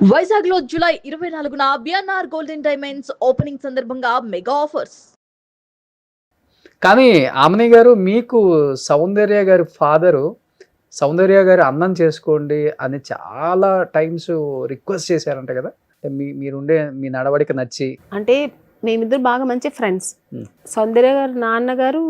వైజాగ్ లో జూలై 24న BNR golden diamonds opening సందర్భంగా మెగా ఆఫర్స్. కానీ ఆమని గారు మీకు సౌందర్య గారి ఫాదరు, సౌందర్య గారి అన్నం చేసుకోండి అని చాలా టైమ్స్ రిక్వెస్ట్ చేశారంట కదా! అంటే మీరుండే మీ నడవడిక నచ్చి. అంటే మేమిద్దరు బాగా మంచి ఫ్రెండ్స్. హ్మ్. సౌందర్య గారు నాన్నగారు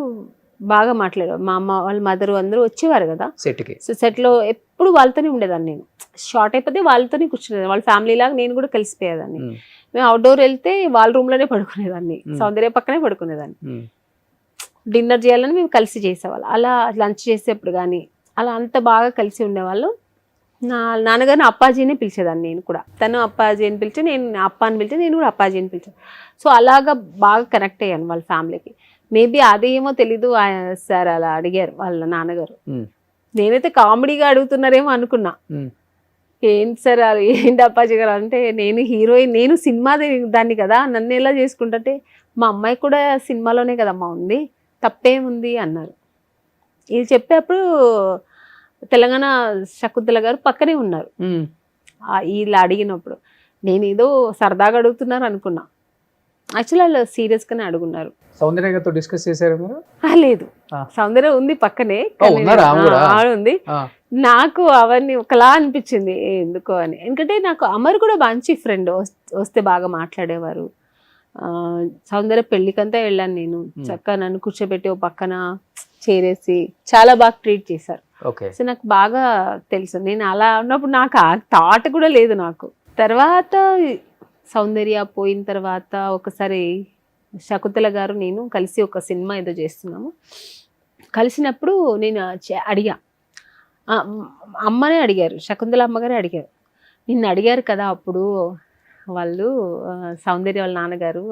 బాగా మాట్లాడారు. మా అమ్మ వాళ్ళ మదరు అందరూ వచ్చేవారు కదా! సెట్‌కి. సో సెట్‌లో ఎప్పుడు వాళ్ళతోనే ఉండేదాన్ని నేను. షార్ట్ అయిపోతే వాళ్ళతోనే కూర్చునేదాన్ని. వాళ్ళ ఫ్యామిలీ లాగా నేను కూడా కలిసిపోయేదాన్ని. హ్మ్. మేము అవుట్‌డోర్ వెళ్తే వాళ్ళ రూమ్‌లోనే పడుకునేదాన్ని. హ్మ్. సౌందర్య పక్కనే పడుకునేదాన్ని. హ్మ్. డిన్నర్ చేయాలని మేము కలిసి చేసేవాళ్ళం. అలా లంచ్ చేసేప్పుడు కానీ అలా అంత బాగా కలిసి ఉండేవాళ్ళం. నా నాన్నగారిని అప్పాజీ అని పిలిచేదాన్ని నేను కూడా. తను అప్పాజీ అని పిలిచి, నేను అప్ప అని పిలిచి, నేను కూడా అప్పాజీ అని పిలిచాను. సో అలాగా బాగా కనెక్ట్ అయ్యాను వాళ్ళ ఫ్యామిలీకి. మేబీ అదేమో తెలీదు, సార్ అలా అడిగారు వాళ్ళ నాన్నగారు. హ్మ్. నేనైతే కామెడీగా అడుగుతున్నారేమో అనుకున్నా. హ్మ్. ఏంటి సార్ అది, ఏంటి అప్పాజీ గారు అంటే, నేను హీరోయిన్, నేను సినిమా దాన్ని కదా, నన్ను ఎలా చేసుకుంటే మా అమ్మాయి కూడా సినిమాలోనే కదమ్మా ఉంది, తప్పేముంది అన్నారు. ఇది చెప్పేప్పుడు తెలంగాణ శకుంతల గారు పక్కనే ఉన్నారు. హ్మ్. ఇలా అడిగినప్పుడు నేను ఏదో సరదాగా అడుగుతున్నారు అనుకున్నా. యాక్చువల్లీ వాళ్ళు సీరియస్గానే అడుగున్నారు. సౌందర్య గారితో డిస్కస్ చేశారా మీరు? లేదు, ఆ. సౌందర్య ఉంది పక్కనే, ఉన్నారా ఆమె కూడా? ఆవిడ ఉంది. ఆ. నాకు అవన్నీ ఒకలా అనిపించింది ఎందుకో అని. ఎందుకంటే నాకు అమర్ కూడా మంచి ఫ్రెండ్, వస్తే బాగా మాట్లాడేవారు. సౌందర్య పెళ్ళికంతా వెళ్ళాను నేను. చక్కగా నన్ను కూర్చోబెట్టి ఓ పక్కన చేరేసి చాలా బాగా ట్రీట్ చేశారు. ఓకే. సో నాకు బాగా తెలుసు. నేను అలా ఉన్నప్పుడు నాకు ఆ థాట్ కూడా లేదు నాకు. తర్వాత సౌందర్య పోయిన తర్వాత ఒకసారి శకుంతల గారు నేను కలిసి ఒక సినిమా ఏదో చేస్తున్నాము. కలిసినప్పుడు నేను అడిగా, అమ్మనే అడిగారు, శకుంతల అమ్మగారే అడిగారు. నిన్ను అడిగారు కదా అప్పుడు వాళ్ళు, సౌందర్య వాళ్ళ నాన్నగారు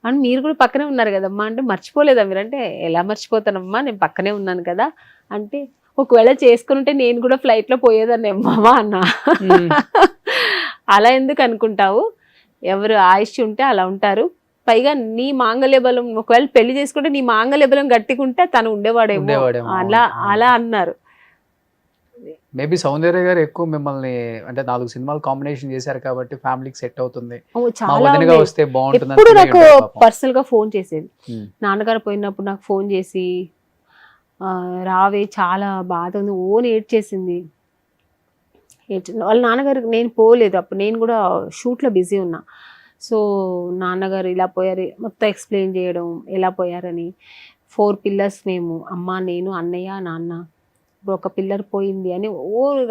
అని, మీరు కూడా పక్కనే ఉన్నారు కదమ్మా అంటే, మర్చిపోలేదా మీరు అంటే, ఎలా మర్చిపోతానమ్మా నేను పక్కనే ఉన్నాను కదా అంటే, ఒకవేళ చేసుకుని ఉంటే నేను కూడా ఫ్లైట్లో పోయేదాన్ని అమ్మా అన్న. అలా ఎందుకు అనుకుంటావు, ఎవరు ఆయుష్ ఉంటే అలా ఉంటారు. పైగా నీ మాంగళ్య బలం, ఒకవేళ పెళ్లి చేసుకుంటే నీ మాంగళ్య బలం గట్టికుంటే తను ఉండేవాడేమో అలా అలా అన్నారు. మేబీ సౌందర్య గారు ఎక్కువ మిమ్మల్ని అంటే 4 సినిమాలు కాంబినేషన్ చేశారు కాబట్టి ఫ్యామిలీకి సెట్ అవుతుంది, చాలా వస్తే బాగుంటుంది. ఎప్పుడు నాకు పర్సనల్ గా ఫోన్ చేసేది. నాన్నగారు పోయినప్పుడు నాకు ఫోన్ చేసి, రావే చాలా బాధ ఉంది, ఓన్ ఏడ్చేసింది. వాళ్ళ నాన్నగారు, నేను పోలేదు అప్పుడు, నేను కూడా షూట్లో బిజీ ఉన్నా. సో నాన్నగారు ఇలా పోయారు మొత్తం ఎక్స్ప్లెయిన్ చేయడం, ఎలా పోయారని. 4 పిల్లర్స్ మేము, అమ్మ, నేను, అన్నయ్య, నాన్న. ఇప్పుడు ఒక పిల్లర్ పోయింది అని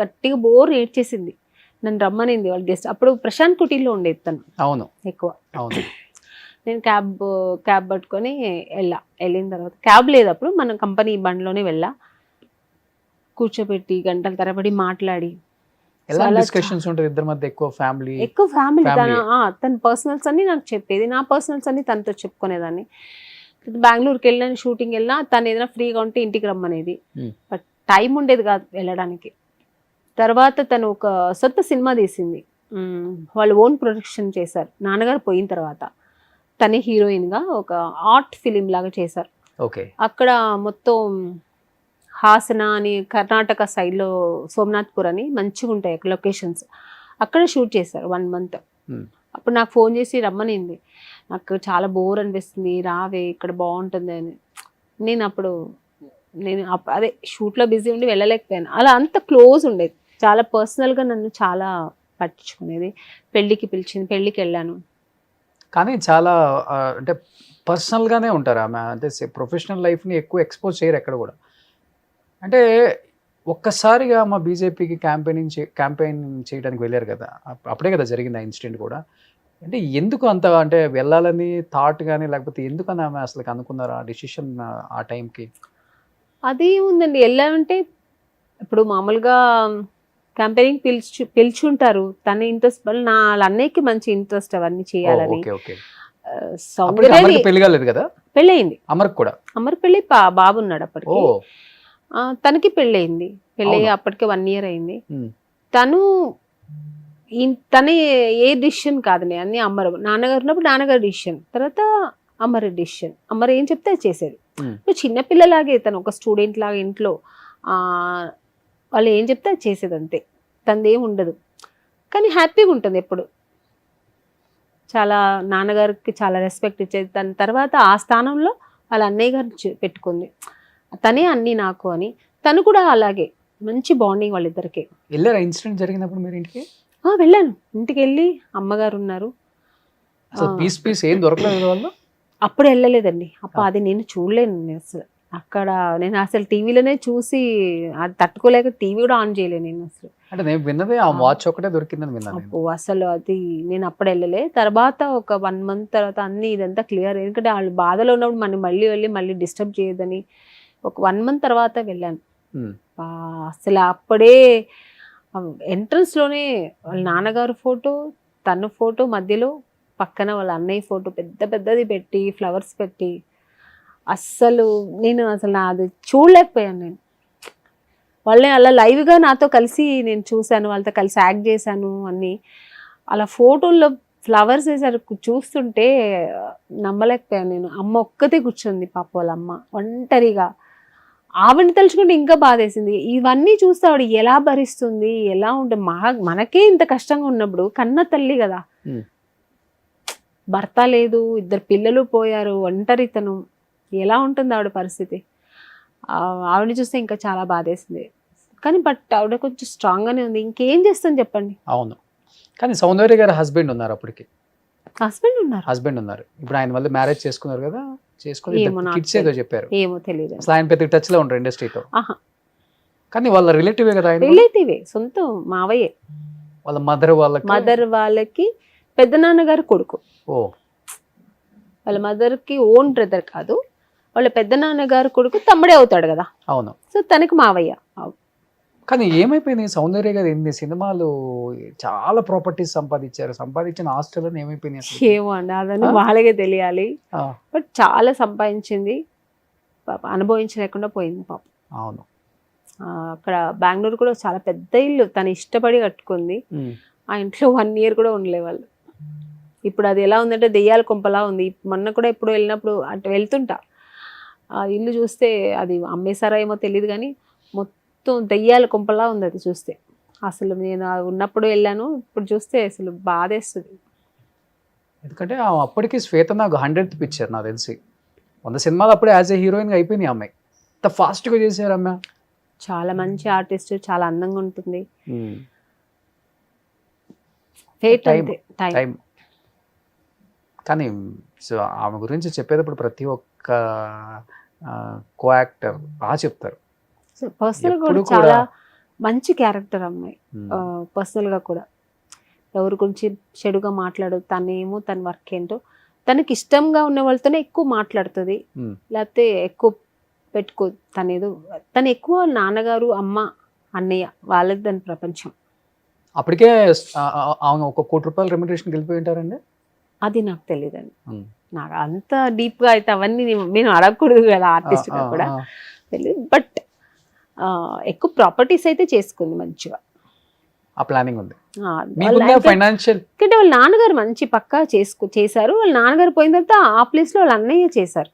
గట్టిగా బోర్ ఏడ్చేసింది. నన్ను రమ్మనింది వాళ్ళు గెస్ట్. అప్పుడు ప్రశాంత్ కుటీలో ఉండేది తను. అవును, ఎక్కువ. అవును. నేను క్యాబ్ పట్టుకొని వెళ్ళిన తర్వాత, క్యాబ్ లేదు అప్పుడు, మన కంపెనీ బండిలోనే కూర్చోబెట్టి గంటల తరబడి మాట్లాడి. ఎలా డిస్కషన్స్ ఉంటాయి ఇద్దరి మధ్య? ఎక్కువ ఫ్యామిలీ తన పర్సనల్స్ అన్ని నాకు చెప్పేది, నా పర్సనల్స్ అన్ని తనతో చెప్పుకునేదాన్ని. బెంగళూరుకి వెళ్ళిన, షూటింగ్ వెళ్ళినా తను ఏదైనా ఫ్రీగా ఉంటే ఇంటికి రమ్మనేది. బట్ టైం ఉండేది కాదు వెళ్ళడానికి. తర్వాత తను ఒక సొంత సినిమా తీసింది, వాళ్ళు ఓన్ ప్రొడక్షన్ చేశారు. నాన్నగారు పోయిన తర్వాత తనే హీరోయిన్గా ఒక ఆర్ట్ ఫిలిం లాగా చేశారు. ఓకే. అక్కడ మొత్తం హాసన అని కర్ణాటక సైడ్లో సోమనాథ్పూర్ అని మంచిగా ఉంటాయి లొకేషన్స్, అక్కడ షూట్ చేశారు 1 month. అప్పుడు నాకు ఫోన్ చేసి రమ్మనింది. నాకు చాలా బోర్ అనిపిస్తుంది, రావే ఇక్కడ బాగుంటుంది అని. నేను అదే షూట్లో బిజీ ఉండి వెళ్ళలేకపోయాను. అలా అంత క్లోజ్ ఉండేది, చాలా పర్సనల్గా నన్ను చాలా పట్టించుకునేది. పెళ్ళికి పిలిచింది, పెళ్ళికి వెళ్ళాను. కానీ చాలా అంటే పర్సనల్గానే ఉంటారు ఆమె. అంటే ప్రొఫెషనల్ లైఫ్ని ఎక్కువ ఎక్స్పోజ్ చేయరు ఎక్కడ కూడా. అంటే ఒక్కసారిగా మా బీజేపీకి క్యాంపెయిన్ చేయడానికి వెళ్ళారు కదా, అప్పుడే కదా జరిగింది ఆ ఇన్సిడెంట్ కూడా. అంటే ఎందుకు అంత, అంటే వెళ్ళాలని థాట్ కానీ, లేకపోతే ఎందుకని ఆమె అసలు అనుకున్నారు ఆ డిసిషన్ ఆ టైంకి? అది ఉందండి, వెళ్ళామంటే ఇప్పుడు మామూలుగా క్యాంపెయినింగ్ పిలుచుంటారు. తన ఇంట్రెస్ట్ వల్ల, నా అన్నయ్యకి మంచి ఇంట్రెస్ట్ అవన్నీ చేయాలని. పెళ్లి కాలేదు కదా? పెళ్ళయింది అమర్ కూడా. అమర్ పెళ్ళి బాబు ఉన్నాడు అప్పటికి. తనకి పెళ్ళయింది. పెళ్ళి అప్పటికే 1 year అయింది. తన ఏ డిసిషన్ కాదు, అన్ని అమ్మరు. నాన్నగారు ఉన్నప్పుడు నాన్నగారు డిసిషన్, తర్వాత అమర్ డిసిషన్. అమర్ ఏం చెప్తే అది చేసేది. చిన్నపిల్లలాగే తను, ఒక స్టూడెంట్ లాగా ఇంట్లో వాళ్ళు ఏం చెప్తే అది చేసేది అంతే, తనదేం ఉండదు. కానీ హ్యాపీగా ఉంటుంది ఎప్పుడు. చాలా నాన్నగారికి చాలా రెస్పెక్ట్ ఇచ్చేది. దాని తర్వాత ఆ స్థానంలో వాళ్ళ అన్నయ్య గారు పెట్టుకుంది, తనే అన్నీ నాకు అని. తను కూడా అలాగే మంచి బాండింగ్ వాళ్ళిద్దరికి. వెళ్ళారా ఇన్సిడెంట్ జరిగినప్పుడు మీరు ఇంటికి? వెళ్ళాను, ఇంటికి వెళ్ళి అమ్మగారు ఉన్నారు. అసలు పీస్ ఏం దొరకలేదు వాళ్ళు? అప్పుడు వెళ్ళలేదండి. అది నేను చూడలేను. అసలు అక్కడ నేను అసలు టీవీలోనే చూసి అది తట్టుకోలేక టీవీ కూడా ఆన్ చేయలేను నేను అసలు. అంటే నేను విన్నదే ఆ వాచ్ ఒకటే దొరికిందని విన్నాను. అసలు అది నేను అప్పుడు వెళ్ళలే. తర్వాత ఒక 1 month తర్వాత అన్ని ఇదంతా క్లియర్. ఎందుకంటే వాళ్ళు బాధలో ఉన్నప్పుడు మనం మళ్ళీ డిస్టర్బ్ చేయదని ఒక 1 month తర్వాత వెళ్ళాను. అసలు అప్పుడే ఎంట్రన్స్ లోనే వాళ్ళ నాన్నగారు ఫోటో, తన ఫోటో మధ్యలో పక్కన వాళ్ళ అన్నయ్య ఫోటో పెద్దది పెట్టి ఫ్లవర్స్ పెట్టి, అస్సలు నేను అది చూడలేకపోయాను. నేను వాళ్ళని అలా లైవ్గా నాతో కలిసి నేను చూశాను, వాళ్ళతో కలిసి యాక్ట్ చేశాను అన్నీ. అలా ఫోటోల్లో ఫ్లవర్స్ వేసారు, చూస్తుంటే నమ్మలేకపోయాను నేను. అమ్మ ఒక్కతే కూర్చుంది పాప, వాళ్ళ అమ్మ ఒంటరిగా. ఆవిడని తలుచుకుంటే ఇంకా బాధేసింది. ఇవన్నీ చూస్తే ఆవిడ ఎలా భరిస్తుంది, ఎలా ఉంటుంది. మనకే ఇంత కష్టంగా ఉన్నప్పుడు కన్న తల్లి కదా, భర్త లేదు, 2 పిల్లలు పోయారు, ఒంటరితనం, ఎలా ఉంటుంది ఆవిడ పరిస్థితి. ఆవిడని చూస్తే ఇంకా చాలా బాధేసింది. కానీ బట్ ఆవిడ కొంచెం స్ట్రాంగ్గానే ఉంది. ఇంకేం చేస్తాను చెప్పండి. అవును, కానీ సౌందర్య గారు హస్బెండ్ ఉన్నారు అప్పటికి. హస్బెండ్ ఉన్నారు. ఇప్పుడు ఆయన వల్ల మ్యారేజ్ చేసుకున్నారు కదా, చేసుకుని కిడ్స్ ఏదో చెప్పారు. ఏమో తెలియదు. అసలు ఆయన పెద్ద టచ్ లో ఉంటారు ఇండస్ట్రీతో. కానీ వాళ్ళ రిలేటివే కదా ఆయన. రిలేటివే, సొంత మావయ్యే. వాళ్ళ మదర్ వాళ్ళకి పెద్దనాన్నగారు కొడుకు. ఓ, వాళ్ళ మదర్కి ఓన్ బ్రదర్ కాదు, వాళ్ళ పెద్దనాన్నగారు కొడుకు తమ్ముడే అవుతాడు కదా. అవును. సో తనకి మావయ్య. కానీ ఏమైపోయింది సౌందర్య గారు, ఎన్ని సినిమాలు, చాలా ప్రాపర్టీస్ సంపాదించిన ఆస్తులను ఏమైపోయినాయి? ఏమో అండి, అదని వాళ్ళకే తెలియాలి. బట్ చాలా సంపాదించింది, పాప అనుభవించలేకుండా పోయింది పాప. అవును. అక్కడ బెంగళూరు కూడా చాలా పెద్ద ఇల్లు తను ఇష్టపడి కట్టుకుంది. ఆ ఇంట్లో 1 year కూడా ఉండలే వాళ్ళు. ఇప్పుడు అది ఎలా ఉందంటే దెయ్యాల కొంపలా ఉంది. మొన్న కూడా ఎప్పుడు వెళ్ళినప్పుడు అంటే వెళ్తుంటా, ఆ ఇల్లు చూస్తే అది అమ్మేశారా ఏమో తెలియదు, కానీ మొత్తం దెయ్యాల కొంపలా ఉంది అది చూస్తే. అసలు నేను ఉన్నప్పుడు వెళ్ళాను, ఇప్పుడు చూస్తే అసలు బాధేస్తుంది. ఎందుకంటే అప్పటికి శ్వేత నాకు 100th పిక్చర్ నాకు తెలిసి 100 సినిమాలు అప్పుడే యాజ్ ఏ హీరోయిన్గా అయిపోయినాయి. అమ్మాయి ఇంత ఫాస్ట్గా చేశారు. అమ్మాయి చాలా మంచి ఆర్టిస్ట్, చాలా అందంగా ఉంటుంది. టైం. కానీ సో ఆమె గురించి చెప్పేటప్పుడు ప్రతి ఒక్క కో యాక్టర్ బాగా చెప్తారు. పర్సనల్ కూడా చాలా మంచి క్యారెక్టర్ అమ్మాయి. పర్సనల్ గా కూడా ఎవరి గురించి చెడుగా మాట్లాడదు. తనేమో తన వర్క్ ఏంటో, తనకి ఇష్టంగా ఉన్న వాళ్ళతోనే ఎక్కువ మాట్లాడుతుంది, లేకపోతే ఎక్కువ పెట్టుకో. తను ఎక్కువ నాన్నగారు, అమ్మ, అన్నయ్య వాళ్ళది దాని ప్రపంచం. అప్పటికే ఆమె 1 కోటి రూపాయలు రెమ్యునరేషన్ వెళ్ళిపోయి ఉంటారండి. అది నాకు తెలియదండి. నాకు అంత డీప్ గా అయితే అవన్నీ నేను అడగకూడదు కదా ఆర్టిస్ట్ గా కూడా తెలియదు. బట్ ఎక్కువ ప్రాపర్టీస్ అయితే చేసుకుంది మంచిగా. ఆ ప్లానింగ్ ఉంది. ఫైనాన్షియల్ అంటే వాళ్ళ నాన్నగారు మంచి పక్కా చేశారు. వాళ్ళ నాన్నగారు పోయిన తర్వాత ఆ ప్లేస్ లో వాళ్ళ అన్నయ్య చేశారు.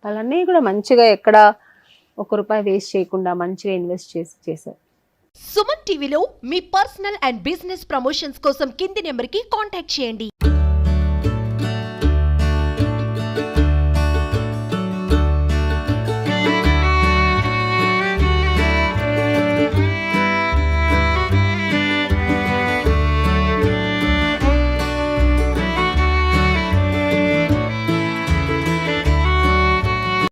వాళ్ళ అన్నయ్య కూడా మంచిగా ఎక్కడ ₹1 వేస్ట్ చేయకుండా మంచిగా ఇన్వెస్ట్ చేశారు. సుమన్ టీవీలో మీ పర్సనల్ అండ్ బిజినెస్ ప్రమోషన్స్ కోసం కింది నెంబర్కి కాంటాక్ట్ చేయండి.